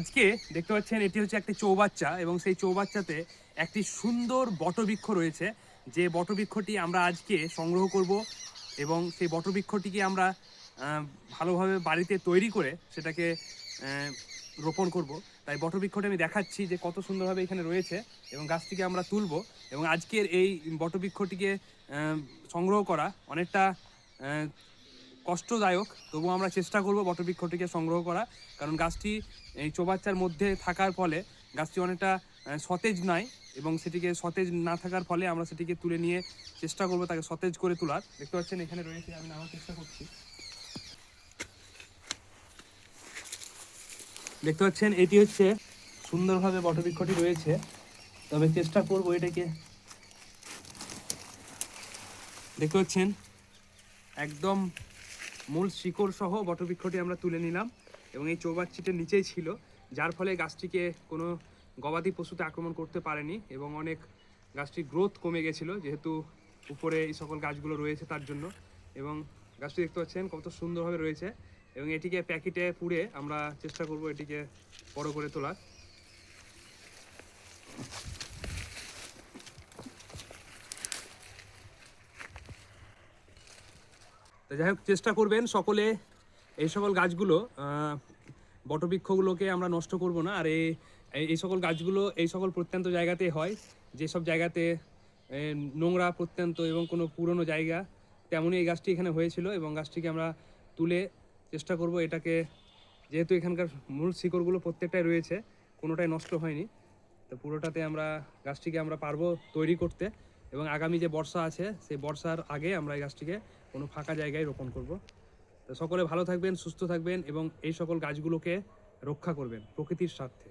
আজকে দেখতে পাচ্ছেন এটি হচ্ছে একটি চৌবাচ্চা এবং সেই চৌবাচ্চাতে একটি সুন্দর বটবৃক্ষ রয়েছে, যে বটবৃক্ষটি আমরা আজকে সংগ্রহ করব এবং সেই বটবৃক্ষটিকে আমরা ভালোভাবে বাড়িতে তৈরি করে সেটাকে রোপণ করব। তাই বটবৃক্ষটি আমি দেখাচ্ছি যে কত সুন্দরভাবে এখানে রয়েছে এবং গাছটিকে আমরা তুলব। এবং আজকের এই বটবৃক্ষটিকে সংগ্রহ করা অনেকটা কষ্টদায়ক, তবুও আমরা চেষ্টা করব বটবৃক্ষটিকে সংগ্রহ করা, কারণ গাছটি এই চৌবাচ্চার মধ্যে থাকার ফলে গাছটি অনেকটা সতেজ নয় এবং সেটিকে সতেজ না থাকার ফলে আমরা সেটিকে তুলে নিয়ে চেষ্টা করব তাকে সতেজ করে তোলার। দেখতে পাচ্ছেন এখানে রয়েছে, আমি নামার চেষ্টা করছি। দেখতে পাচ্ছেন এটি হচ্ছে সুন্দরভাবে বটবৃক্ষটি রয়েছে, তবে চেষ্টা করব এটাকে। দেখতে পাচ্ছেন একদম মূল শিকড় সহ বটবৃক্ষটি আমরা তুলে নিলাম এবং এই চৌবাচ্চাটির নিচেই ছিল, যার ফলে গাছটিকে কোনো গবাদি পশুতে আক্রমণ করতে পারেনি এবং অনেক গাছটির গ্রোথ কমে গেছিলো যেহেতু উপরে এই সকল গাছগুলো রয়েছে তার জন্য। এবং গাছটি দেখতে পাচ্ছেন কত সুন্দরভাবে রয়েছে এবং এটিকে প্যাকেটে পুড়ে আমরা চেষ্টা করব এটিকে বড় করে তোলার। তো যাই হোক, চেষ্টা করবেন সকলে এই সকল গাছগুলো বটবৃক্ষগুলোকে আমরা নষ্ট করব না। আর এই সকল গাছগুলো এই সকল প্রত্যন্ত জায়গাতে হয়, যেসব জায়গাতে নোংরা প্রত্যন্ত এবং কোনো পুরনো জায়গা, তেমনই এই গাছটি এখানে হয়েছিল এবং গাছটিকে আমরা তুলে চেষ্টা করব এটাকে, যেহেতু এখানকার মূল শিকড়গুলো প্রত্যেকটাই রয়েছে, কোনোটাই নষ্ট হয়নি, তো পুরোটাতে আমরা গাছটিকে আমরা পারবো তৈরি করতে এবং আগামী যে বর্ষা আছে সেই বর্ষার আগে আমরা এই গাছটিকে কোনো ফাঁকা জায়গায় রোপণ করব। তো সকলে ভালো থাকবেন, সুস্থ থাকবেন এবং এই সকল গাছগুলোকে রক্ষা করবেন প্রকৃতির স্বার্থে।